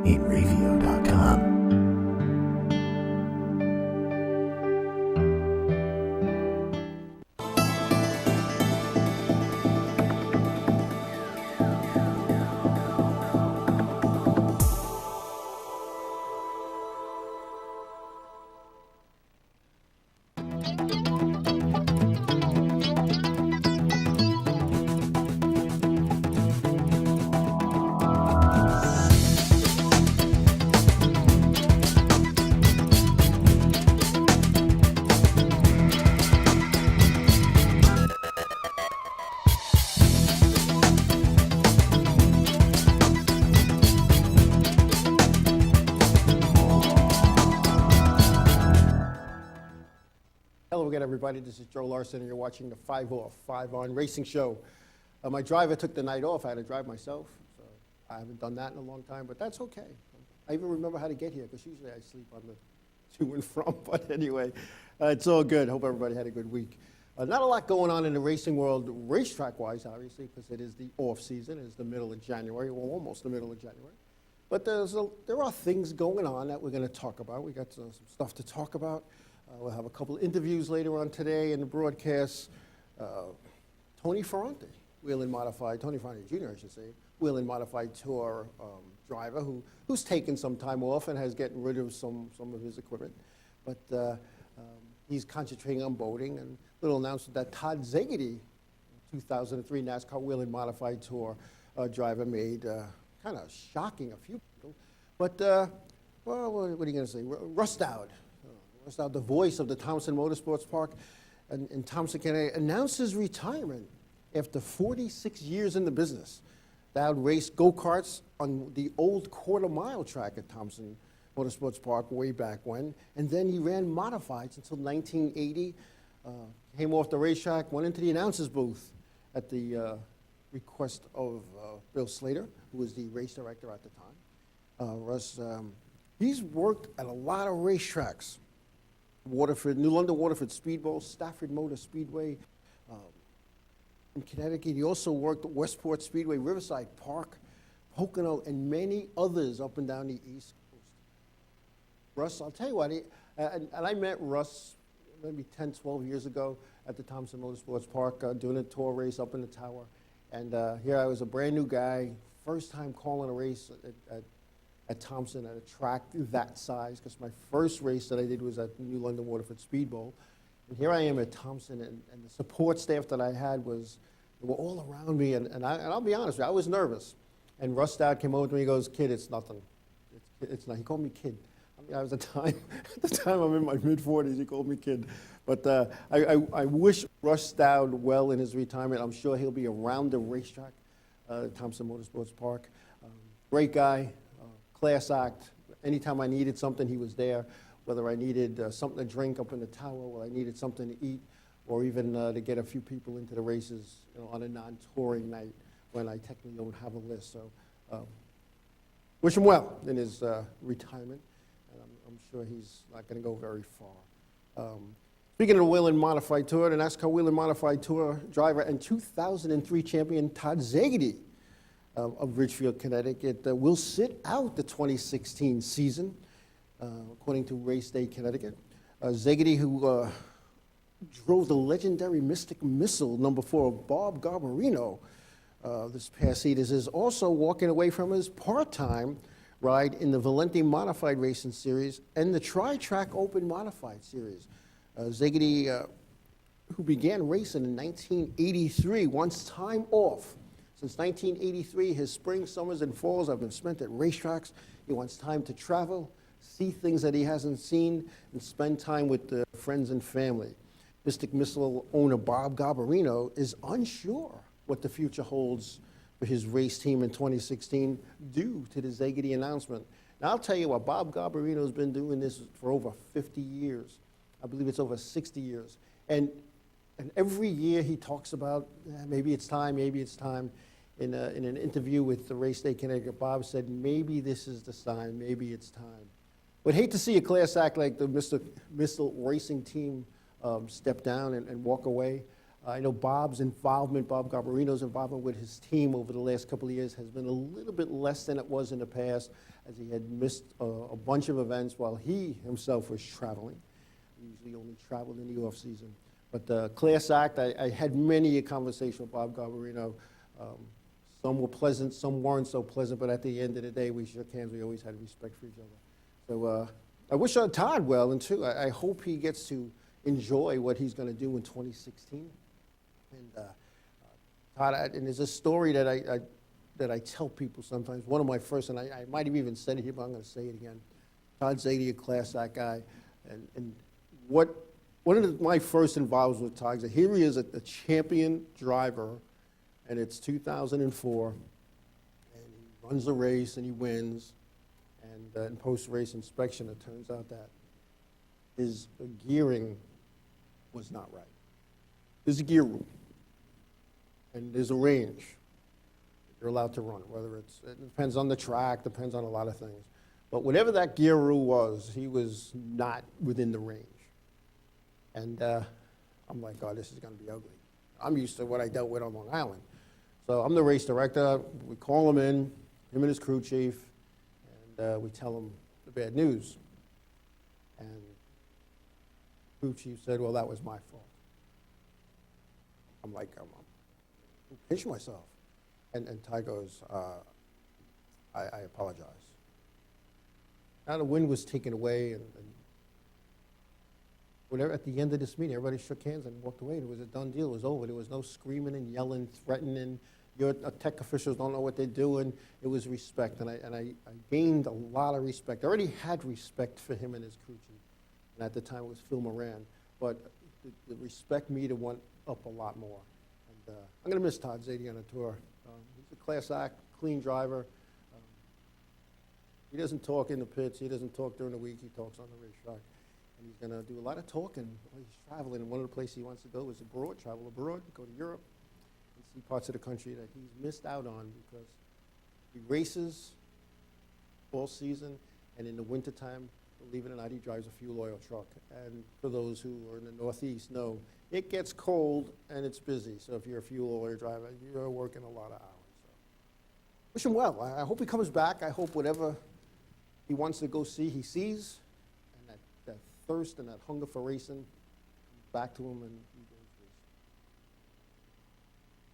Inravio.com. Hello again, everybody. This is Joe Larson, and you're watching the 5 Off, 5 On Racing Show. My driver took the night off. I had to drive myself, so I haven't done that in a long time, but that's okay. I even remember how to get here, because usually I sleep on the to and from, but anyway, it's all good. Hope everybody had a good week. Not a lot going on in the racing world, racetrack-wise, obviously, because it is the off-season. It's the middle of January, well, almost the middle of January. But there are things going on that we're going to talk about. We got some stuff to talk about. We'll have a couple of interviews later on today in the broadcast. Tony Ferrante, Whelen Modified, Tony Ferrante Jr., I should say, Whelen Modified Tour driver who's taken some time off and has gotten rid of some of his equipment. But he's concentrating on boating. And a little announcement that Todd Szegedy, 2003 NASCAR Whelen Modified Tour driver, made kind of shocking a few people. But, well, what are you going to say? Russ Dowd, the voice of the Thompson Motorsports Park in Thompson, Connecticut, announced his retirement after 46 years in the business. Dowd raced go-karts on the old quarter-mile track at Thompson Motorsports Park way back when, and then he ran modifieds until 1980, came off the racetrack, went into the announcer's booth at the request of Bill Slater, who was the race director at the time. Russ, he's worked at a lot of racetracks. Waterford, New London Waterford Speedbowl, Stafford Motor Speedway. In Connecticut, he also worked at Westport Speedway, Riverside Park, Pocono, and many others up and down the East Coast. Russ, I'll tell you what, and I met Russ maybe 10, 12 years ago at the Thompson Motorsports Park doing a tour race up in the tower. And here I was a brand new guy, first time calling a race at Thompson at a track that size, because my first race that I did was at New London Waterford Speedbowl. And here I am at Thompson, and the support staff that I had were all around me, and I'll be honest with you, I was nervous. And Russ Dowd came over to me, he goes, "Kid, it's nothing. It's not." He called me kid. I mean, at the time I'm in my mid-40s, he called me kid. But I wish Russ Dowd well in his retirement. I'm sure he'll be around the racetrack, Thompson Motorsports Park. Great guy. Class act. Anytime I needed something, he was there. Whether I needed something to drink up in the tower, or I needed something to eat, or even to get a few people into the races, on a non-touring night when I technically don't have a list. So, wish him well in his retirement, and I'm sure he's not going to go very far. Speaking of the Whelen Modified Tour, the NASCAR Whelen Modified Tour driver and 2003 champion Todd Szegedy of Ridgefield, Connecticut, will sit out the 2016 season, according to Race Day Connecticut. Szegedy, who drove the legendary Mystic Missile #4 of Bob Garbarino this past season, is also walking away from his part-time ride in the Valenti Modified Racing Series and the Tri-Track Open Modified Series. Szegedy, who began racing in 1983, wants time off. Since 1983, his springs, summers, and falls have been spent at racetracks. He wants time to travel, see things that he hasn't seen, and spend time with friends and family. Mystic Missile owner Bob Garbarino is unsure what the future holds for his race team in 2016 due to the Szegedy announcement. Now, I'll tell you what, Bob Garbarino has been doing this for over 50 years. I believe it's over 60 years. And every year he talks about, maybe it's time, maybe it's time. In an interview with the Race Day Connecticut, Bob said, maybe this is the sign, maybe it's time. Would hate to see a class act like the Missile Racing team step down and walk away. I know Bob Garbarino's involvement with his team over the last couple of years has been a little bit less than it was in the past, as he had missed a bunch of events while he himself was traveling. He usually only traveled in the off-season. But the class act, I had many a conversation with Bob Garbarino. Some were pleasant, some weren't so pleasant, but at the end of the day, we shook hands. We always had respect for each other. So I wish Todd well, and too, I hope he gets to enjoy what he's going to do in 2016. And Todd, and there's a story that I tell people sometimes. One of my first, and I might have even said it here, but I'm going to say it again. Todd Zadie, a class act guy, and one of my first involvements with Todd, here he is, a champion driver, and it's 2004, and he runs a race and he wins, and in post-race inspection, it turns out that his gearing was not right. There's a gear rule, and there's a range you're allowed to run, whether it depends on the track, depends on a lot of things. But whatever that gear rule was, he was not within the range. And I'm like, God, this is going to be ugly. I'm used to what I dealt with on Long Island. So I'm the race director. We call him in, him and his crew chief, and we tell him the bad news. And the crew chief said, well, that was my fault. I'm like, I'm pinching myself. And Ty goes, I apologize. Now the wind was taken away, and whatever, at the end of this meeting, everybody shook hands and walked away. It was a done deal. It was over. There was no screaming and yelling, threatening. Your tech officials don't know what they're doing. It was respect, and I gained a lot of respect. I already had respect for him and his crew chief, and at the time it was Phil Moran. But the respect meter went up a lot more. And I'm going to miss Todd Zadie on the tour. He's a class act, clean driver. He doesn't talk in the pits. He doesn't talk during the week. He talks on the racetrack. And he's going to do a lot of talking while he's traveling. And one of the places he wants to go is abroad, travel abroad, go to Europe, and see parts of the country that he's missed out on because he races all season, and in the wintertime, believe it or not, he drives a fuel oil truck. And for those who are in the Northeast know, it gets cold and it's busy. So if you're a fuel oil driver, you're working a lot of hours. So wish him well. I hope he comes back. I hope whatever he wants to go see, he sees. And that thirst and that hunger for racing comes back to him, and he goes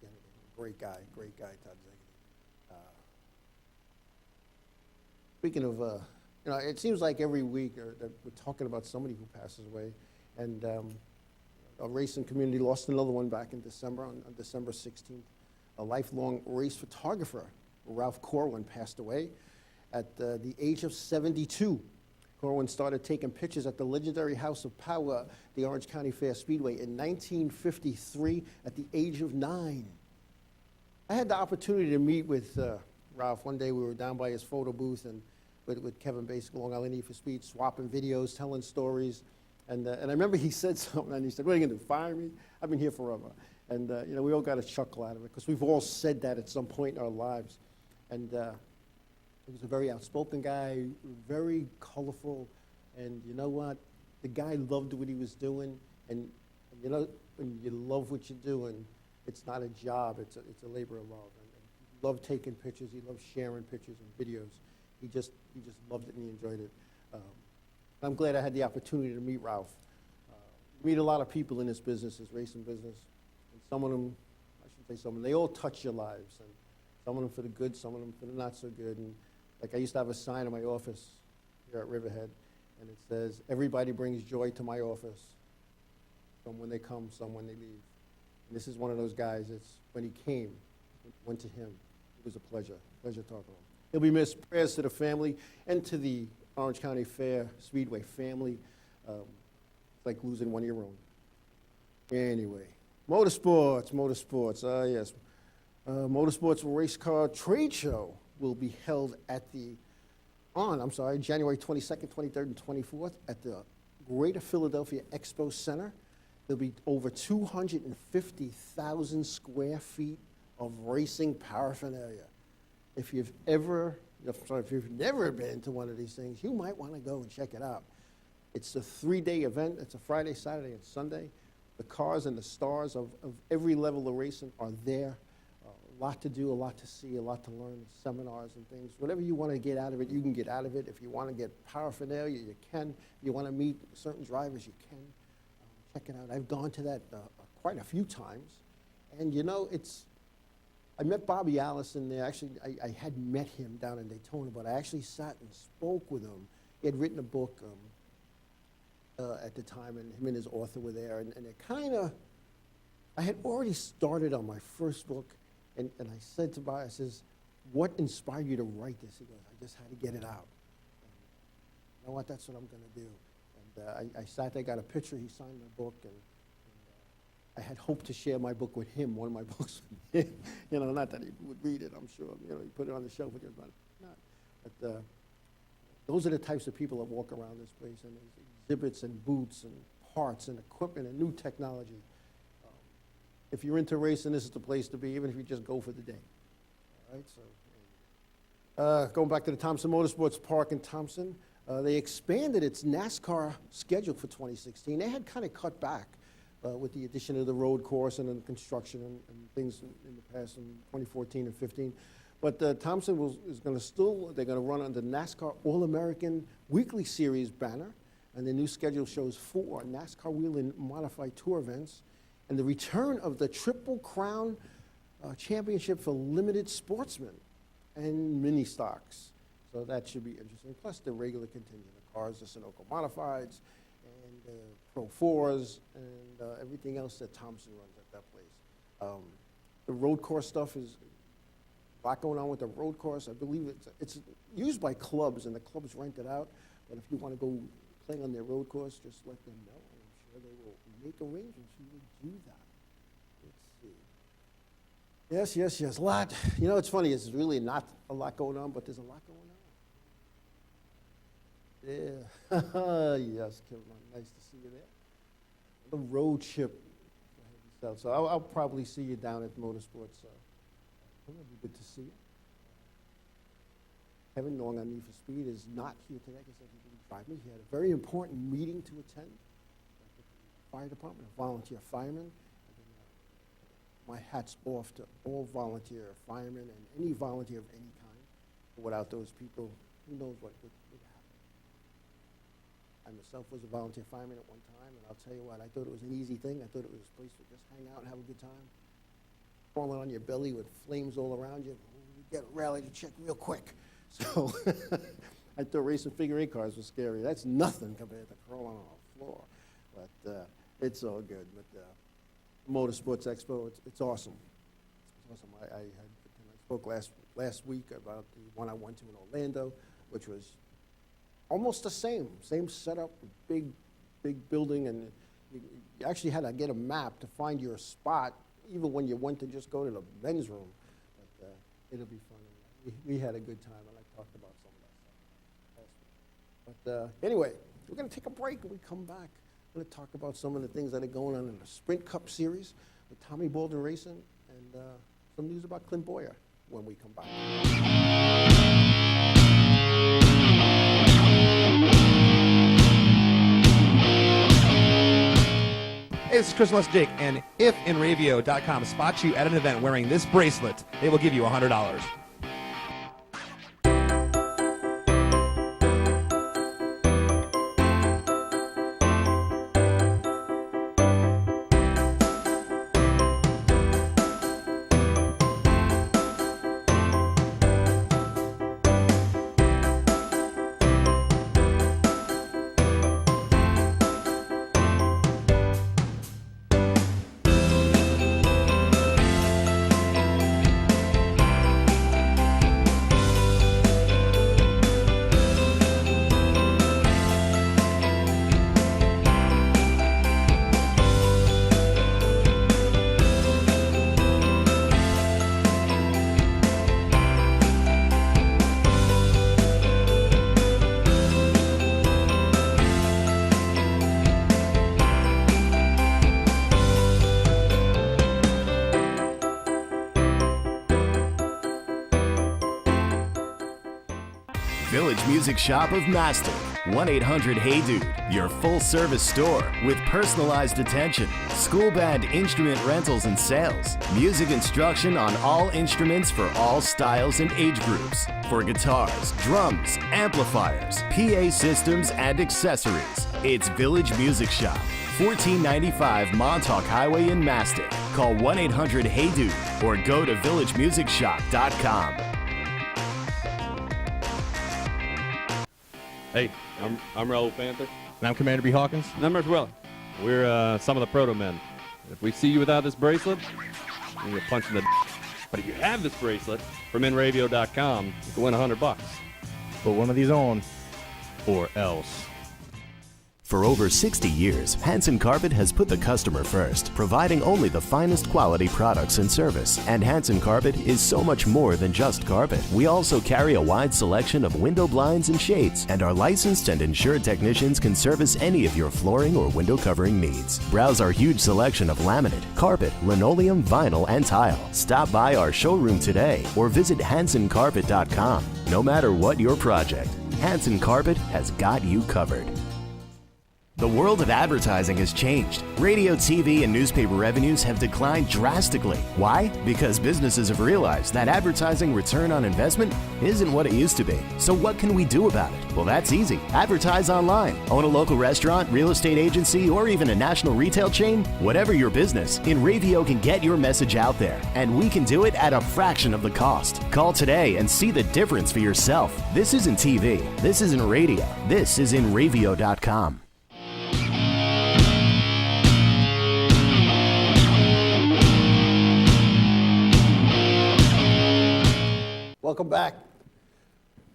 racing. Again, great guy, Todd Zadie. Speaking of, you know, it seems like every week that we're talking about somebody who passes away. And our racing community lost another one back in December, on December 16th. A lifelong race photographer, Ralph Corwin, passed away at the age of 72. Corwin started taking pictures at the legendary House of Power, the Orange County Fair Speedway, in 1953 at the age of 9. I had the opportunity to meet with Ralph. One day we were down by his photo booth and with Kevin Basic, Long Island Need for Speed, swapping videos, telling stories. And I remember he said something, and he said, what are you going to do, fire me? I've been here forever. And you know, we all got a chuckle out of it, because we've all said that at some point in our lives. And he was a very outspoken guy, very colorful, and you know what? The guy loved what he was doing, and you know, when you love what you're doing, it's not a job, it's a labor of love. And he loved taking pictures, he loved sharing pictures and videos. He just loved it, and he enjoyed it. I'm glad I had the opportunity to meet Ralph. Meet a lot of people in this business, this racing business, and some of them, I shouldn't say some of them, they all touch your lives, and some of them for the good, some of them for the not so good. And like I used to have a sign in my office here at Riverhead, and it says, everybody brings joy to my office, some when they come, some when they leave. And this is one of those guys, it's when he came, went to him, it was a pleasure talking to him. He'll be missed. Prayers to the family and to the Orange County Fair Speedway family. It's like losing one of your own. Anyway, motorsports, yes. Motorsports Race Car Trade Show will be held at January 22nd, 23rd, and 24th at the Greater Philadelphia Expo Center. There'll be over 250,000 square feet of racing paraphernalia. If you've never been to one of these things, you might want to go and check it out. It's a 3-day event. It's a Friday, Saturday, and Sunday. The cars and the stars of every level of racing are there. A lot to do, a lot to see, a lot to learn, seminars and things. Whatever you want to get out of it, you can get out of it. If you want to get paraphernalia, you can. If you want to meet certain drivers, you can. Check it out. I've gone to that quite a few times. And you know, I met Bobby Allison there. Actually, I had met him down in Daytona, but I actually sat and spoke with him. He had written a book at the time, and him and his author were there. And it kind of, I had already started on my first book. And I said to Bobby, I says, what inspired you to write this? He goes, I just had to get it out. And you know what, that's what I'm going to do. And I sat there, got a picture, he signed my book, and I had hoped to share my book with him, one of my books with him. You know, not that he would read it, I'm sure. You know, he put it on the shelf with him, but not. But those are the types of people that walk around this place, and there's exhibits and booths and parts and equipment and new technology. If you're into racing, this is the place to be, even if you just go for the day. All right, so going back to the Thompson Motorsports Park in Thompson, they expanded its NASCAR schedule for 2016. They had kind of cut back with the addition of the road course and the construction and things in the past in 2014 and 15. But Thompson is going to they're going to run under NASCAR All-American Weekly Series banner, and the new schedule shows 4 NASCAR Wheel and Modified Tour events, and the return of the Triple Crown Championship for limited sportsmen and mini stocks. So that should be interesting. Plus the regular contingent of cars, the Sunoco Modifieds, and Pro 4s, and everything else that Thompson runs at that place. The road course stuff is a lot going on with the road course. I believe it's used by clubs, and the clubs rent it out. But if you want to go play on their road course, just let them know. They will make arrangements for you to do that. Let's see. Yes. A lot. You know, it's funny. It's really not a lot going on, but there's a lot going on. Yeah. Yes, Kevin. Nice to see you there. The road trip. So I'll probably see you down at Motorsports. It'll be good to see you. Kevin, Long on Need for Speed, is not here today because he didn't drive me. He had a very important meeting to attend. Fire department, a volunteer fireman. My hat's off to all volunteer firemen and any volunteer of any kind. Without those people, who knows what would happen. I myself was a volunteer fireman at one time, and I'll tell you what, I thought it was an easy thing. I thought it was a place to just hang out and have a good time. Crawling on your belly with flames all around you. You get a reality check real quick. So I thought racing figure 8 cars was scary. That's nothing compared to crawling on the floor. But it's all good. But Motorsports Expo, it's awesome. It's awesome. I spoke last week about the one I went to in Orlando, which was almost the same setup, big building, and you actually had to get a map to find your spot, even when you went to just go to the men's room. But it'll be fun. We had a good time, and I talked about some of that stuff last week. But anyway, we're going to take a break, and we come back. I'm going to talk about some of the things that are going on in the Sprint Cup Series with Tommy Baldwin Racing, and some news about Clint Bowyer when we come back. Hey, this is Chris Jake, and if Inravio.com spots you at an event wearing this bracelet, they will give you $100. Music Shop of Mastic. 1-800-HEY-DUDE, your full-service store with personalized attention, school band instrument rentals and sales, music instruction on all instruments for all styles and age groups, for guitars, drums, amplifiers, PA systems, and accessories. It's Village Music Shop, 1495 Montauk Highway in Mastic. Call 1-800-HEY-DUDE or go to villagemusicshop.com. Hey, I'm Raul Panther. And I'm Commander B. Hawkins. And I'm Rich Willie. We're some of the proto men. If we see you without this bracelet, you get punched in the But if you have this bracelet from Inravio.com, you can win $100. Put one of these on, or else. For over 60 years, Hanson Carpet has put the customer first, providing only the finest quality products and service. And Hanson Carpet is so much more than just carpet. We also carry a wide selection of window blinds and shades, and our licensed and insured technicians can service any of your flooring or window covering needs. Browse our huge selection of laminate, carpet, linoleum, vinyl, and tile. Stop by our showroom today or visit HansonCarpet.com. No matter what your project, Hanson Carpet has got you covered. The world of advertising has changed. Radio, TV, and newspaper revenues have declined drastically. Why? Because businesses have realized that advertising return on investment isn't what it used to be. So what can we do about it? Well, that's easy. Advertise online. Own a local restaurant, real estate agency, or even a national retail chain? Whatever your business, Inravio can get your message out there, and we can do it at a fraction of the cost. Call today and see the difference for yourself. This isn't TV. This isn't radio. This is Inravio.com. Welcome back.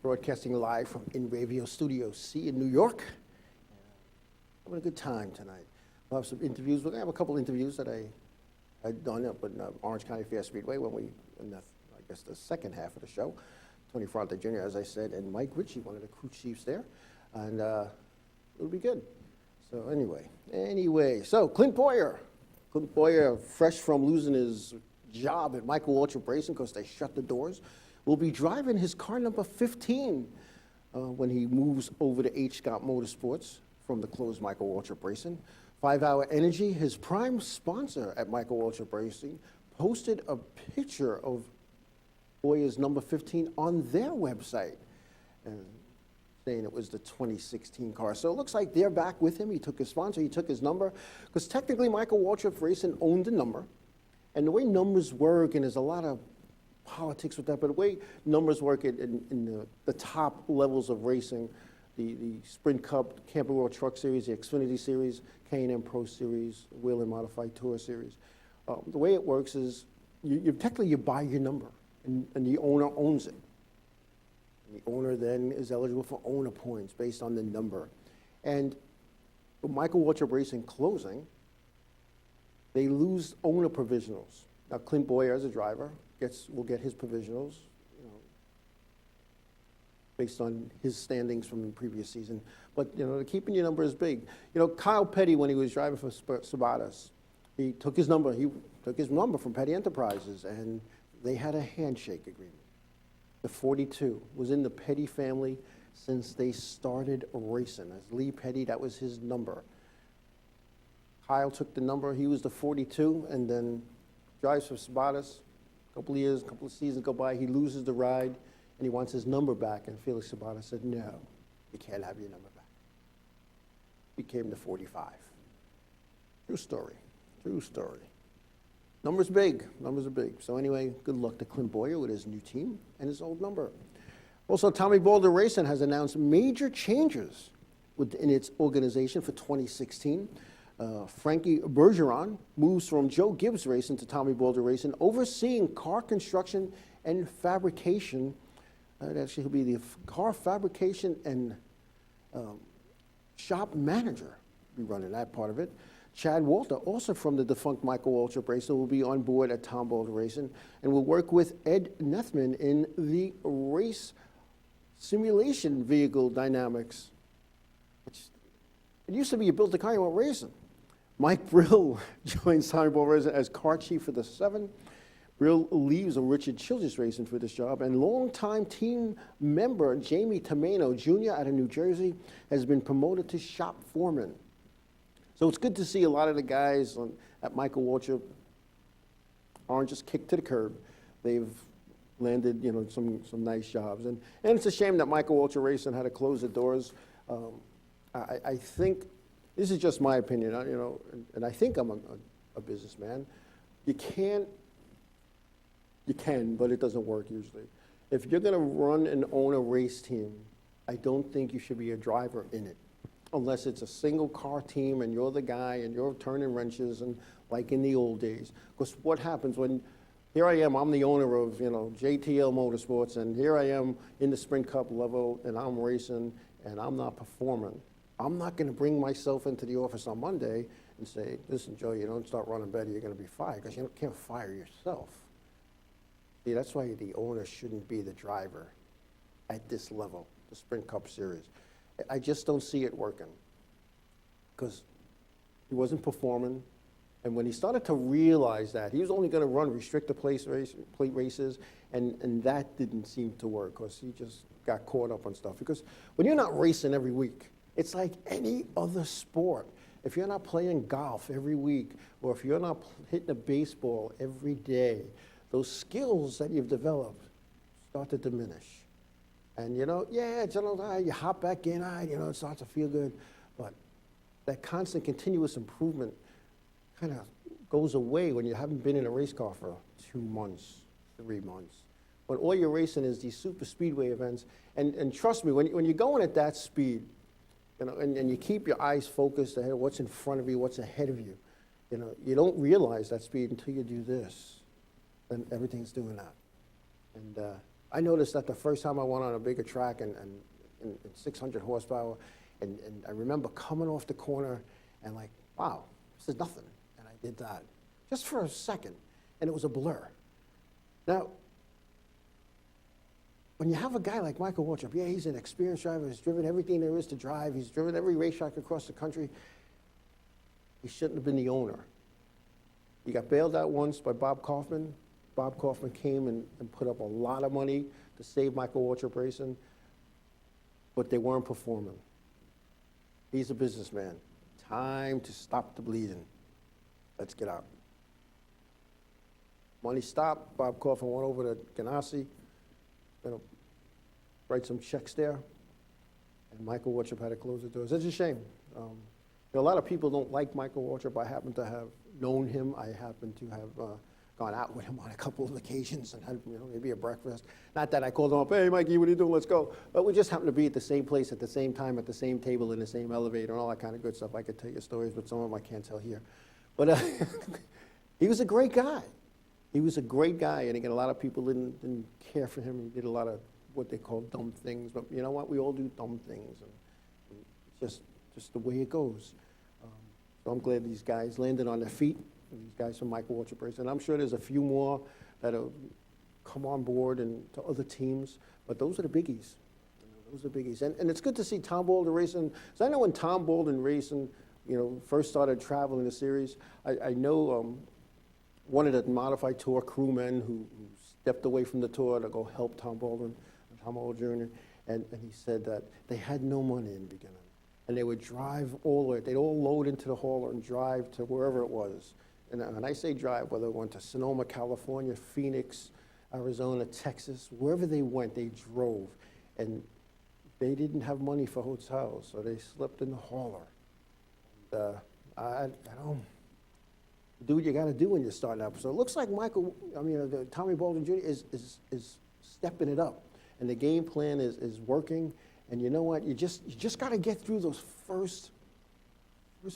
Broadcasting live from Inravio Studio C in New York. Having a good time tonight. We'll have some interviews. We're going to have a couple interviews that I had done up in Orange County Fair Speedway in the second half of the show. Tony Fronte Jr., as I said, and Mike Ritchie, one of the crew chiefs there. And it'll be good. So anyway, so Clint Bowyer. Clint Bowyer, fresh from losing his job at Michael Waltrip Racing because they shut the doors, will be driving his car number 15 when he moves over to H. Scott Motorsports from the closed Michael Waltrip Racing. 5 Hour Energy, his prime sponsor at Michael Waltrip Racing, posted a picture of Boyer's number 15 on their website, saying it was the 2016 car. So it looks like they're back with him. He took his sponsor, he took his number, because technically Michael Waltrip Racing owned the number. And the way numbers work, and there's a lot of politics with that, but the way numbers work in the top levels of racing, the Sprint Cup, Camping World Truck Series, the Xfinity Series, K&M Pro Series, Whelen Modified Tour Series. The way it works is technically you buy your number, and the owner owns it. And the owner then is eligible for owner points based on the number. And with Michael Waltrip Racing closing, they lose owner provisionals. Now, Clint Bowyer, as a driver, will get his provisionals, based on his standings from the previous season. But, keeping your number is big. Kyle Petty, when he was driving for Sabatas, he took his number. He took his number from Petty Enterprises, and they had a handshake agreement. The 42 was in the Petty family since they started racing. As Lee Petty, that was his number. Kyle took the number. He was the 42, and then drives for Sabatas. A couple of seasons go by, he loses the ride, and he wants his number back. And Felix Sabatas said, no, you can't have your number back. Became the 45. True story. True story. Numbers big. Numbers are big. So anyway, good luck to Clint Bowyer with his new team and his old number. Also, Tommy Boulder Racing has announced major changes within its organization for 2016. Frankie Bergeron moves from Joe Gibbs Racing to Tommy Boulder Racing, overseeing car construction and fabrication. Actually, he'll be the car fabrication and shop manager. Be running that part of it. Chad Walter, also from the defunct Michael Waltrip Racing, will be on board at Tom Boulder Racing and will work with Ed Nethman in the race simulation vehicle dynamics. It used to be you built the car, you went racing. Mike Brill joins Tommy Boulder Racing as car chief for the 7. leaves of Richard Childress Racing for this job, and longtime team member Jamie Tomeno Jr. out of New Jersey has been promoted to shop foreman. So it's good to see a lot of the guys at Michael Waltrip aren't just kicked to the curb. They've landed, some nice jobs. And it's a shame that Michael Waltrip Racing had to close the doors. I think, this is just my opinion, and I think I'm a businessman. You can, but it doesn't work usually. If you're going to run and own a race team, I don't think you should be a driver in it, unless it's a single car team and you're the guy and you're turning wrenches and like in the old days. Because what happens when, here I am, I'm the owner of, JTL Motorsports, and here I am in the Sprint Cup level and I'm racing and I'm not performing. I'm not going to bring myself into the office on Monday and say, listen, Joe, you don't start running better, you're going to be fired, because you can't fire yourself. See, that's why the owner shouldn't be the driver at this level, the Sprint Cup Series. I just don't see it working, because he wasn't performing. And when he started to realize that, he was only going to run restrictor plate races, and that didn't seem to work, because he just got caught up on stuff. Because when you're not racing every week, it's like any other sport. If you're not playing golf every week, or if you're not hitting a baseball every day, those skills that you've developed start to diminish. And you hop back in, it starts to feel good, but that constant continuous improvement kind of goes away when you haven't been in a race car for 2 months, 3 months. When all you're racing is these super speedway events, and trust me, when you're going at that speed, and you keep your eyes focused ahead of what's in front of you, what's ahead of you, you don't realize that speed until you do this, and everything's doing that. And I noticed that the first time I went on a bigger track and 600 horsepower, and I remember coming off the corner and like, wow, this is nothing. And I did that just for a second, and it was a blur. Now, when you have a guy like Michael Waltrip, yeah, he's an experienced driver, he's driven everything there is to drive, he's driven every racetrack across the country, he shouldn't have been the owner. He got bailed out once by Bob Kaufman. Bob Kaufman came and put up a lot of money to save Michael Waltrip Racing, but they weren't performing. He's a businessman. Time to stop the bleeding. Let's get out. Money stopped. Bob Kaufman went over to Ganassi, write some checks there, and Michael Waltrip had to close the doors. It's a shame. A lot of people don't like Michael Waltrip. I happen to have known him. I happen to have gone out with him on a couple of occasions and had maybe a breakfast. Not that I called him up, hey, Mikey, what are you doing? Let's go. But we just happened to be at the same place at the same time, at the same table, in the same elevator, and all that kind of good stuff. I could tell you stories, but some of them I can't tell here. But he was a great guy. He was a great guy, and again, a lot of people didn't care for him. He did a lot of what they call dumb things, but you know what? We all do dumb things, and it's just the way it goes. So I'm glad these guys landed on their feet, these guys from Michael Waltrip Racing, and I'm sure there's a few more that'll come on board and to other teams, but those are the biggies. Those are the biggies, and it's good to see Tom Bolden Racing. So I know when Tom Bolden Racing, first started traveling the series, I know one of the Modified Tour crewmen who stepped away from the tour to go help Tom Bolden Jr., and he said that they had no money in the beginning. And they would drive all the way, they'd all load into the hauler and drive to wherever it was. And when I say drive, whether it went to Sonoma, California, Phoenix, Arizona, Texas, wherever they went, they drove. And they didn't have money for hotels, so they slept in the hauler. And, do what you got to do when you're starting up. So it looks like Tommy Bolden Jr. is stepping it up, and the game plan is working. And you know what? You just got to get through those first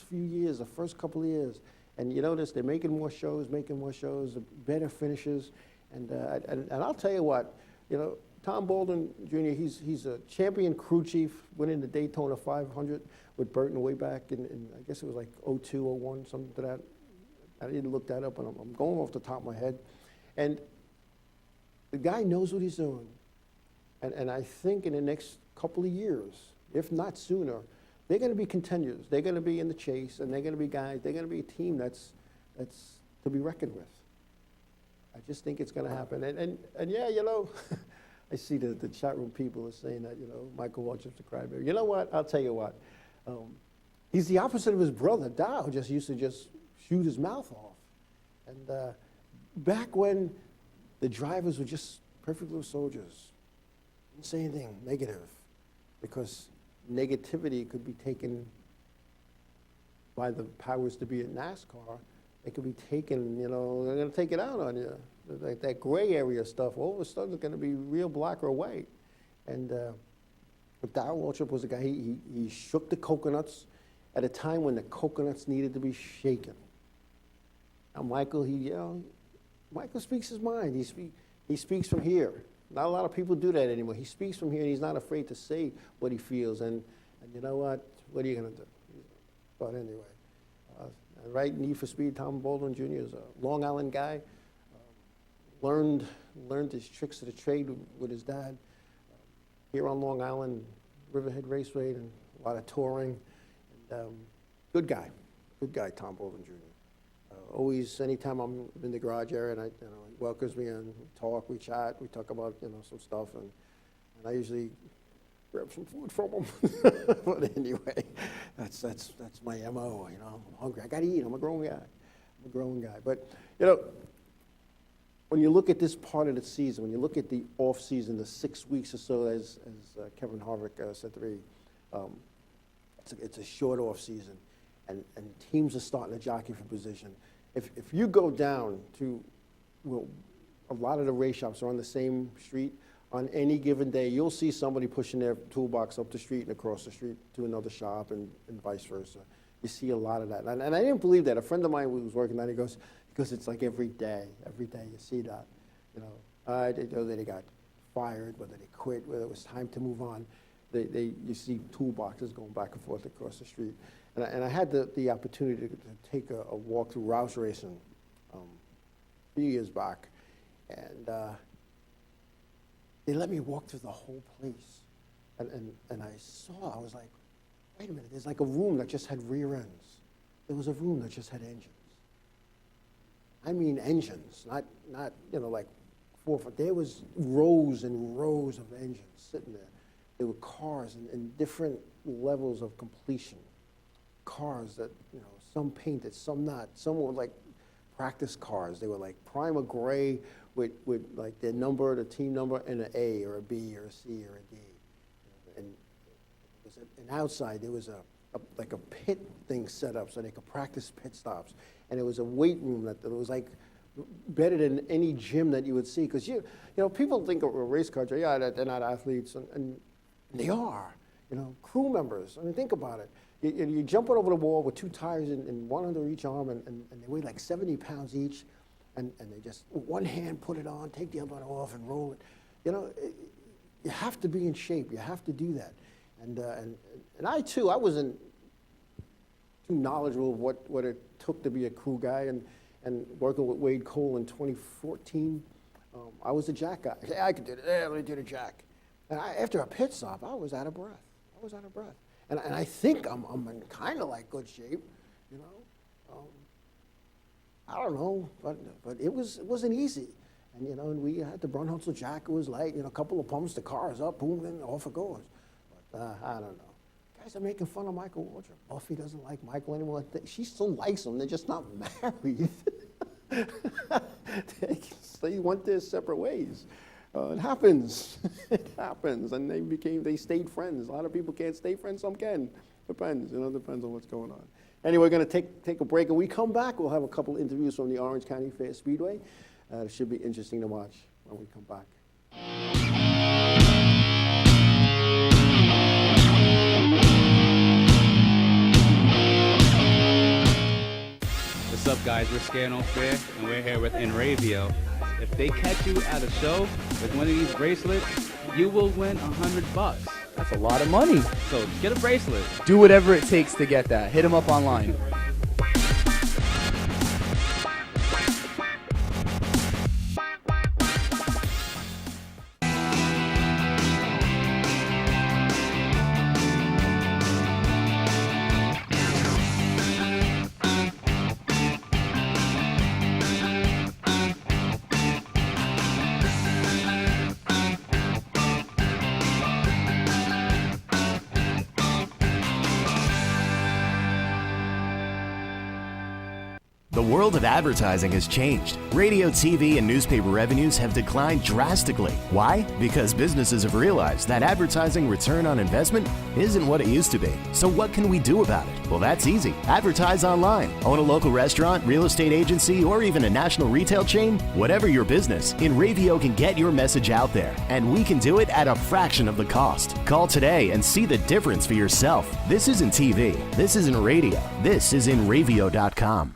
few years, the first couple of years, and you notice they're making more shows, better finishes, and I'll tell you what, Tom Bolden Jr. He's a champion crew chief, winning the Daytona 500 with Burton way back in I guess it was like 02, 01, something to that. I didn't look that up, and I'm going off the top of my head. And the guy knows what he's doing. And I think in the next couple of years, if not sooner, they're going to be contenders. They're going to be in the chase, and they're going to be guys. They're going to be a team that's to be reckoned with. I just think it's going to happen. And yeah, you know, I see the chat room people are saying that, you know, Michael Waltrip's a crybaby. You know what? I'll tell you what. He's the opposite of his brother, Dow, who just used to just shoot his mouth off. And back when the drivers were just perfect little soldiers, didn't say anything negative, because negativity could be taken by the powers to be at NASCAR. It could be taken, you know, they're going to take it out on you. Like that gray area stuff, all of a sudden it's going to be real black or white. And Dow Waltrip was a guy, he shook the coconuts at a time when the coconuts needed to be shaken. Now Michael, Michael speaks his mind. He speaks from here. Not a lot of people do that anymore. He speaks from here, and he's not afraid to say what he feels. And you know what? What are you going to do? But anyway, right, Need for Speed, Tom Baldwin Jr. is a Long Island guy. Learned his tricks of the trade with his dad here on Long Island, Riverhead Raceway, and a lot of touring. And, good guy, Tom Baldwin Jr. Always, anytime I'm in the garage area, and he welcomes me and we talk, we chat, we talk about some stuff, and I usually grab some food from him. But anyway, that's my MO. I'm hungry. I gotta eat. I'm a grown guy. But when you look at this part of the season, when you look at the off season, the 6 weeks or so, as Kevin Harvick said to me, it's a short off season, and teams are starting to jockey for position. If you go down to, a lot of the race shops are on the same street. On any given day, you'll see somebody pushing their toolbox up the street and across the street to another shop, and vice versa. You see a lot of that, and I didn't believe that. A friend of mine was working on it. He goes, it's like every day you see that. Whether they got fired, whether they quit, whether it was time to move on. You see toolboxes going back and forth across the street. And I had the opportunity to take a walk through Rouse Racing a few years back, and they let me walk through the whole place. And I was like, wait a minute, there's like a room that just had rear ends. There was a room that just had engines. I mean engines, not like 4 or 5. There was rows and rows of engines sitting there. There were cars in different levels of completion. Cars that, some painted, some not. Some were like practice cars. They were like primer gray with like their number, the team number, and an A or a B or a C or a D. And outside there was like a pit thing set up so they could practice pit stops. And it was a weight room that was like better than any gym that you would see. Because people think of race cars, they're not athletes, and they are. Crew members. I mean, think about it. You're jumping over the wall with 2 tires and one under each arm, and they weigh like 70 pounds each, and they just, with one hand, put it on, take the other one off, and roll it. You have to be in shape. You have to do that. And I, too, I wasn't too knowledgeable of what it took to be a crew guy, and working with Wade Cole in 2014, I was a jack guy. Hey, I could do it. Yeah, let me do the jack. And after a pit stop, I was out of breath. And I think I'm in kind of like good shape, I don't know, but it wasn't easy. And we had the Brunhutzel jack. It was light. A couple of pumps, the car is up, boom, and off it goes. But I don't know. Guys are making fun of Michael Waltrip. Buffy doesn't like Michael anymore. She still likes him. They're just not married. They went their separate ways. It happens. It happens. And they stayed friends. A lot of people can't stay friends. Some can. Depends. Depends on what's going on. Anyway, we're going to take a break. When we come back, we'll have a couple interviews from the Orange County Fair Speedway. It should be interesting to watch when we come back. What's up, guys? We're Scano Fair, and we're here with Inravio. If they catch you at a show with one of these bracelets, you will win $100. That's a lot of money. So get a bracelet. Do whatever it takes to get that. Hit them up online. The world of advertising has changed. Radio, TV, and newspaper revenues have declined drastically. Why? Because businesses have realized that advertising return on investment isn't what it used to be. So what can we do about it? Well, that's easy. Advertise online. Own a local restaurant, real estate agency, or even a national retail chain? Whatever your business, Inravio can get your message out there, and we can do it at a fraction of the cost. Call today and see the difference for yourself. This isn't TV. This isn't radio. This is Inravio.com.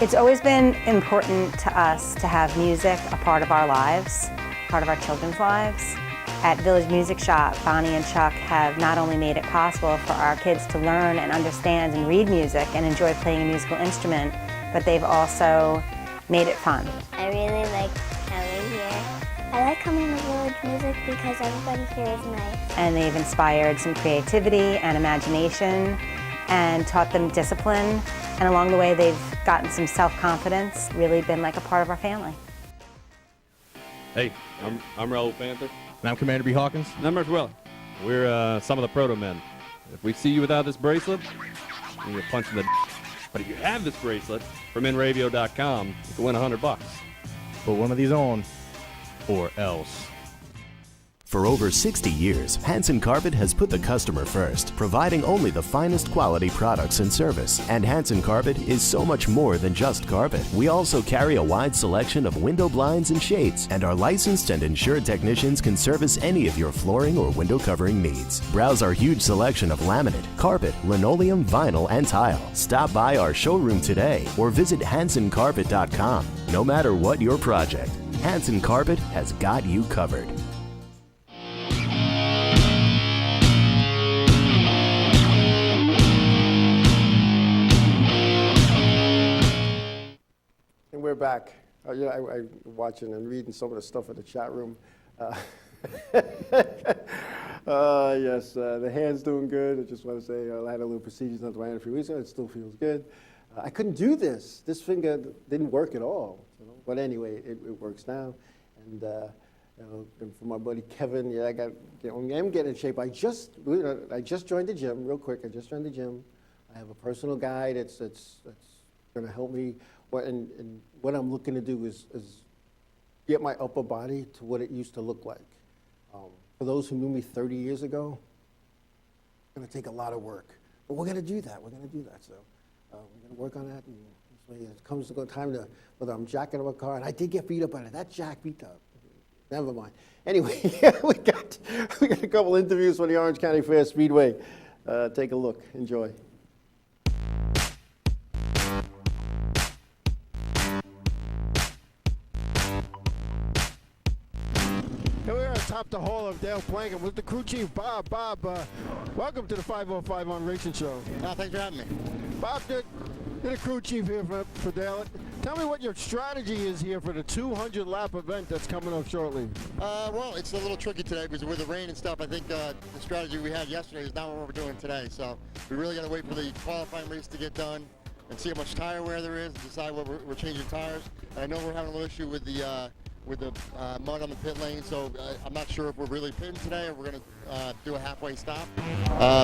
It's always been important to us to have music a part of our lives, part of our children's lives. At Village Music Shop, Bonnie and Chuck have not only made it possible for our kids to learn and understand and read music and enjoy playing a musical instrument, but they've also made it fun. I really like coming here. I like coming to Village Music because everybody here is nice. And they've inspired some creativity and imagination and taught them discipline. And along the way, they've gotten some self-confidence, really been like a part of our family. Hey, I'm Raul Panther. And I'm Commander B. Hawkins. And I'm Rich Willie. We're some of the proto men. If we see you without this bracelet, you get punched in the But if you have this bracelet from Inravio.com, you can win $100. Put one of these on, or else. For over 60 years, Hanson Carpet has put the customer first, providing only the finest quality products and service. And Hanson Carpet is so much more than just carpet. We also carry a wide selection of window blinds and shades, and our licensed and insured technicians can service any of your flooring or window covering needs. Browse our huge selection of laminate, carpet, linoleum, vinyl, and tile. Stop by our showroom today or visit HansonCarpet.com. No matter what your project, Hanson Carpet has got you covered. And we're back. I'm watching and reading some of the stuff in the chat room. Yes, the hand's doing good. I just want to say I had a little procedure done to my hand a few weeks ago. It still feels good. I couldn't do this. This finger didn't work at all. But anyway, it works now. And and for my buddy Kevin, yeah, I'm getting in shape. I just joined the gym real quick. I just joined the gym. I have a personal guy that's going to help me. And what I'm looking to do is get my upper body to what it used to look like. For those who knew me 30 years ago, it's going to take a lot of work. But we're going to do that. We're going to do that. So we're going to work on that. And this way it comes to go time to, whether I'm jacking up a car, and I did get beat up on it. That jack beat up. Never mind. Anyway, we got a couple interviews from the Orange County Fair Speedway. Take a look. Enjoy. Here we are atop the hall of Dale Plankin with the crew chief, Bob. Bob, welcome to the 505 on Racing Show. Thanks for having me. Bob, you're the crew chief here for Dale. Tell me what your strategy is here for the 200-lap event that's coming up shortly. Well, it's a little tricky today because with the rain and stuff, I think the strategy we had yesterday is not what we're doing today. So we really got to wait for the qualifying race to get done and see how much tire wear there is and decide what we're changing tires. And I know we're having a little issue with the mud on the pit lane, so I'm not sure if we're really pitting today or we're going to do a halfway stop.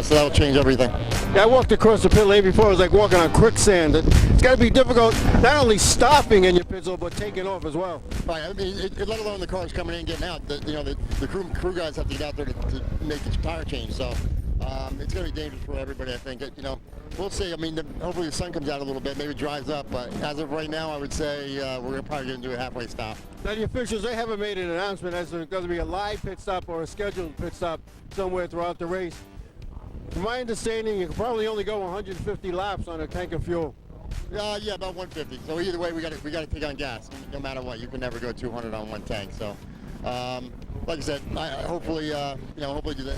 So that'll change everything. Yeah, I walked across the pit lane before. It was like walking on quicksand. It's got to be difficult, not only stopping in your pit zone, but taking off as well. Right. I mean, let alone the cars coming in and getting out. The crew guys have to get out there to make the tire change. So it's going to be dangerous for everybody, I think. We'll see. I mean, hopefully the sun comes out a little bit, maybe dries up. But as of right now, I would say we're probably going to do a halfway stop. Now, the officials, they haven't made an announcement as there's going to be a live pit stop or a scheduled pit stop somewhere throughout the race. From my understanding, you can probably only go 150 laps on a tank of fuel. Yeah, about 150. So either way, we got to take on gas. No matter what, you can never go 200 on one tank. So, like I said, hopefully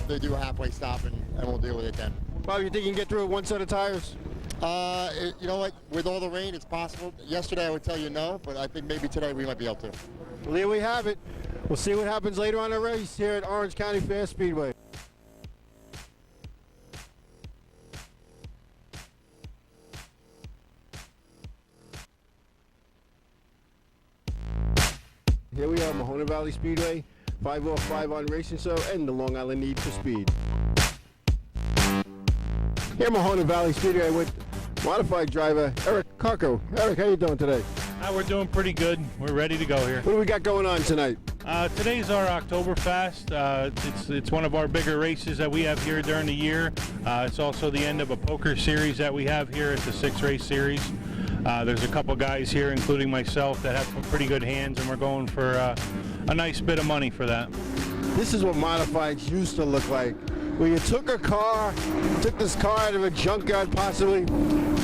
they do a halfway stop and we'll deal with it then. Bob, you think you can get through with one set of tires? You know what? With all the rain, it's possible. Yesterday, I would tell you no, but I think maybe today we might be able to. Well, here we have it. We'll see what happens later on the race here at Orange County Fair Speedway. Here we are, Mahona Valley Speedway, 505 on Racing Show, and the Long Island Need for Speed. Here, Mahona Valley Speedway with modified driver Eric Carco. Eric, how you doing today? We're doing pretty good. We're ready to go here. What do we got going on tonight? Today's our Oktoberfest. It's one of our bigger races that we have here during the year. It's also the end of a poker series that we have here. It's a 6-race series. There's a couple guys here, including myself, that have pretty good hands, and we're going for a nice bit of money for that. This is what modifieds used to look like. Where you took a car, took this car out of a junkyard possibly,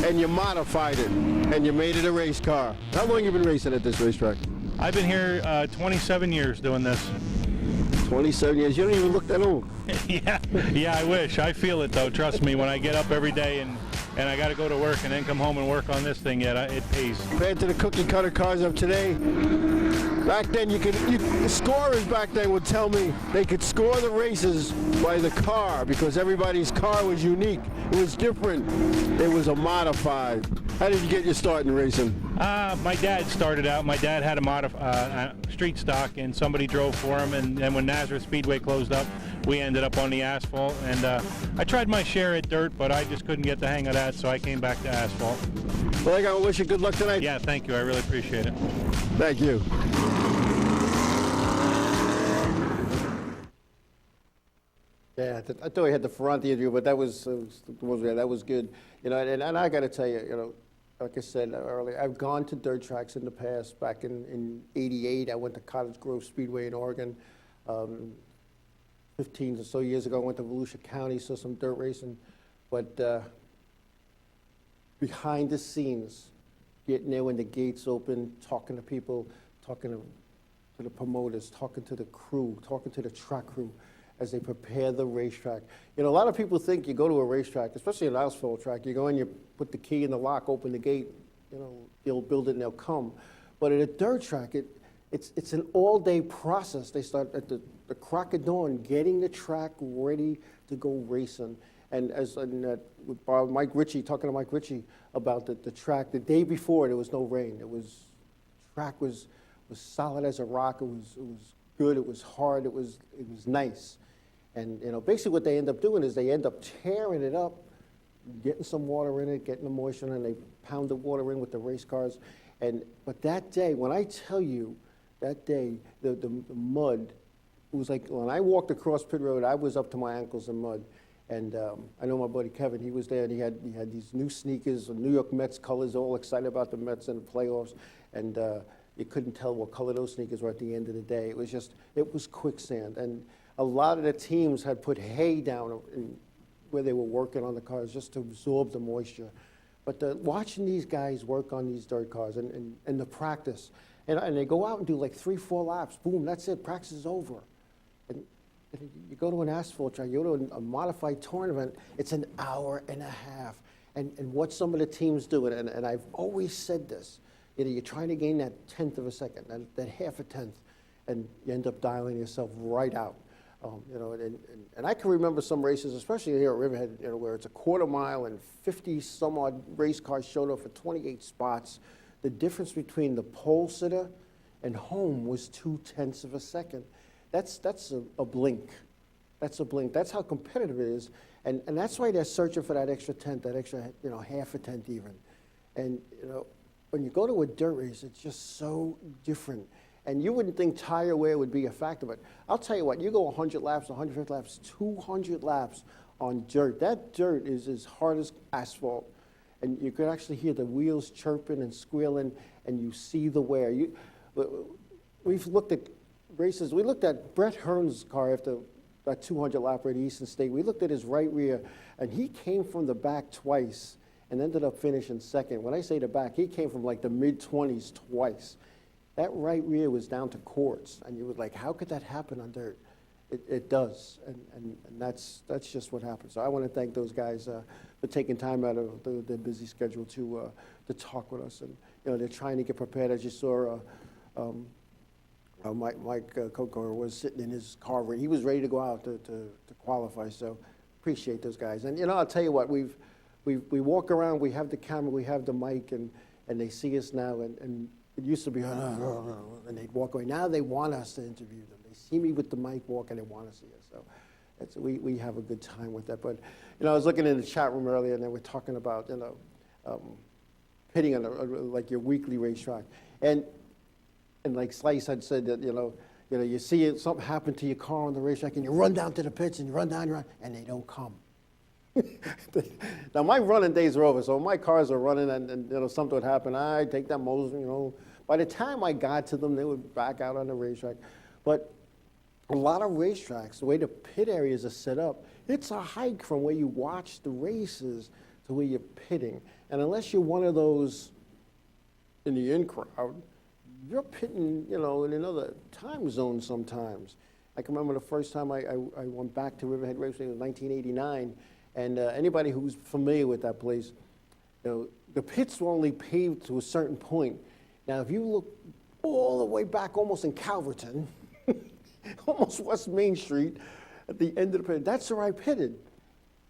and you modified it, and you made it a race car. How long have you been racing at this racetrack? I've been here 27 years doing this. 27 years. You don't even look that old. Yeah, I wish. I feel it, though. Trust me, when I get up every day and I got to go to work and then come home and work on this thing, it pays. Compared to the cookie cutter cars of today, back then the scorers back then would tell me they could score the races by the car because everybody's car was unique. It was different. It was a modified. How did you get your start in racing? My dad started out. My dad had a street stock, and somebody drove for him. And then when Nazareth Speedway closed up, we ended up on the asphalt. And I tried my share at dirt, but I just couldn't get the hang of that, so I came back to asphalt. Well, I got to wish you good luck tonight. Yeah, thank you. I really appreciate it. Thank you. Yeah, I thought we had the Ferranti interview, but that was good. You know, and I got to tell you, you know, like I said earlier, I've gone to dirt tracks in the past. Back in '88, I went to Cottage Grove Speedway in Oregon. 15 or so years ago, I went to Volusia County, saw some dirt racing. But behind the scenes, getting there when the gates open, talking to people, talking to the promoters, talking to the crew, talking to the track crew as they prepare the racetrack. You know, a lot of people think you go to a racetrack, especially an asphalt track, you go in, you put the key in the lock, open the gate, you know, they'll build it and they'll come. But at a dirt track, it's an all-day process. They start at the crack of dawn, getting the track ready to go racing. And with Mike Ritchie, talking to Mike Ritchie about the track, the day before there was no rain. Track was solid as a rock. It was good. It was hard. It was nice. And you know, basically what they end up doing is they end up tearing it up, getting some water in it, getting the moisture in, and they pound the water in with the race cars. But that day, when I tell you, that day, the mud, it was like when I walked across pit road, I was up to my ankles in mud. And I know my buddy Kevin, he was there, and he had these new sneakers, New York Mets colors, all excited about the Mets and the playoffs. And you couldn't tell what color those sneakers were at the end of the day. It was quicksand. And a lot of the teams had put hay down where they were working on the cars just to absorb the moisture. But watching these guys work on these dirt cars and the practice, and they go out and do like 3-4 laps, boom, that's it, practice is over. And you go to an asphalt track, you go to a modified tournament, it's an hour and a half. And what some of the teams do, and I've always said this, you know, you're trying to gain that 1/10 of a second, that half a tenth, and you end up dialing yourself right out. You know, and I can remember some races, especially here at Riverhead, you know, where it's a quarter mile and 50 some odd race cars showed up for 28 spots. The difference between the pole sitter and home was 2/10 of a second. That's a blink. That's a blink. That's how competitive it is, and that's why they're searching for that extra tenth, that extra, you know, half a tenth even. And you know, when you go to a dirt race, it's just so different. And you wouldn't think tire wear would be a factor, but I'll tell you what, you go 100 laps, 150 laps, 200 laps on dirt. That dirt is as hard as asphalt. And you could actually hear the wheels chirping and squealing, and you see the wear. We've looked at races. We looked at Brett Hearn's car after that 200 lapper at Eastern State. We looked at his right rear, and he came from the back twice and ended up finishing second. When I say the back, he came from like the mid-20s twice. That right rear was down to quartz, and you were like, how could that happen on dirt? It does, and that's just what happens. So I want to thank those guys for taking time out of their busy schedule to talk with us. And you know, they're trying to get prepared. As you saw, Mike Coco was sitting in his car. He was ready to go out to qualify. So appreciate those guys. And you know, I'll tell you what, we walk around. We have the camera. We have the mic, and they see us now. And it used to be, and they'd walk away. Now they want us to interview them. They see me with the mic walking, they want to see us. So we have a good time with that. But, you know, I was looking in the chat room earlier, and they were talking about, you know, pitting on like your weekly racetrack. And like Slice had said that, you see something happen to your car on the racetrack and you run down to the pits and you run down, and they don't come. Now, my running days are over, so my cars are running and something would happen. I take that Moser, By the time I got to them, they would back out on the racetrack. But a lot of racetracks, the way the pit areas are set up, it's a hike from where you watch the races to where you're pitting. And unless you're one of those in the in crowd, you're pitting, in another time zone sometimes. I can remember the first time I went back to Riverhead Raceway in 1989, and anybody who's familiar with that place, the pits were only paved to a certain point. Now, if you look all the way back, almost in Calverton, almost West Main Street, at the end of the pit, that's where I pitted.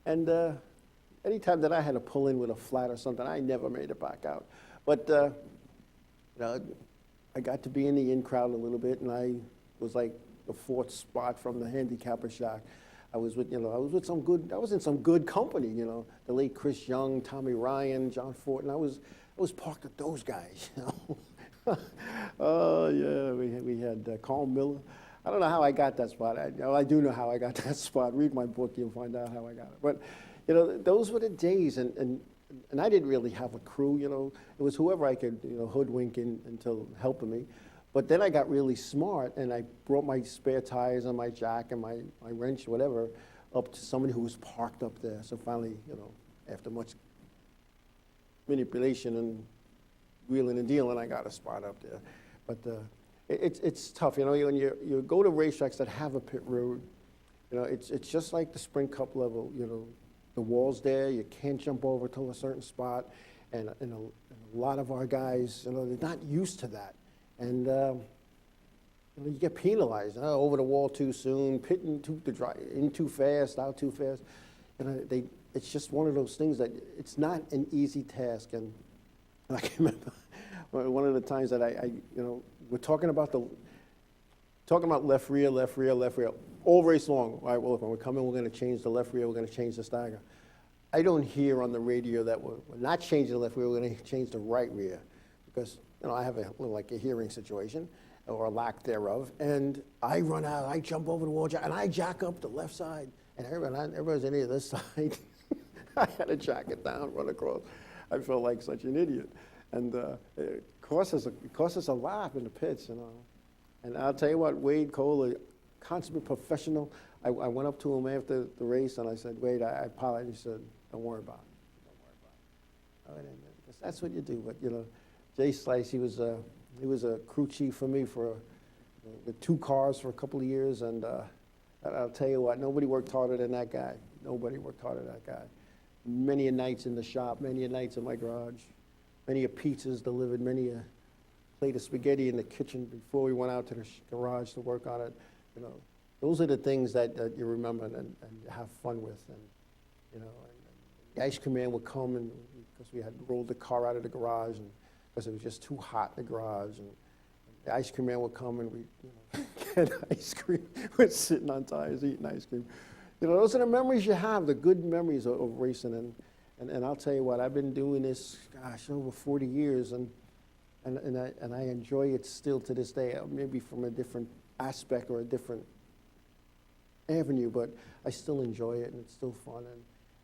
And anytime that I had to pull in with a flat or something, I never made it back out. But I got to be in the in crowd a little bit, and I was like the fourth spot from the handicapper shack. I was in some good company, the late Chris Young, Tommy Ryan, John Ford, and I was parked with those guys, Oh yeah, we had Carl Miller. I don't know how I got that spot. I do know how I got that spot. Read my book, you'll find out how I got it. But those were the days, and I didn't really have a crew. It was whoever I could hoodwink into helping me. But then I got really smart, and I brought my spare tires and my jack and my wrench, whatever, up to somebody who was parked up there. So finally, after much manipulation and wheeling and dealing, I got a spot up there. But it's tough, when you go to racetracks that have a pit road, it's just like the Sprint Cup level, the wall's there, you can't jump over to a certain spot, and a lot of our guys, they're not used to that. And you get penalized, over the wall too soon, pitting in too fast, out too fast. It's just one of those things that it's not an easy task. And I can remember one of the times that we're talking about left rear, all race long. All right, well, look, when we come in, we're going to change the left rear, we're going to change the stagger. I don't hear on the radio that we're not changing the left rear, we're going to change the right rear, because I have a hearing situation, or a lack thereof, and I run out, I jump over the wall, and I jack up the left side, and everybody's in this side. I had to jack it down, run across. I felt like such an idiot, and it cost us a laugh in the pits, And I'll tell you what, Wade Cole, a consummate professional. I went up to him after the race, and I said, Wade, I apologize. He said, don't worry about it. Don't worry about it. That's what you do. But Jay Slice, he was a crew chief for me with 2 cars for a couple of years, and I'll tell you what, nobody worked harder than that guy. Nobody worked harder than that guy. Many a nights in the shop, many a nights in my garage, many a pizzas delivered, many a plate of spaghetti in the kitchen before we went out to the garage to work on it. Those are the things that you remember and have fun with. And the ice cream man would come, and because we had rolled the car out of the garage, and because it was just too hot in the garage, and the ice cream man would come, and we get ice cream. We're sitting on tires eating ice cream. Those are the memories you have, the good memories of racing. And I'll tell you what, I've been doing this, over 40 years, and I enjoy it still to this day, maybe from a different aspect or a different avenue, but I still enjoy it, and it's still fun.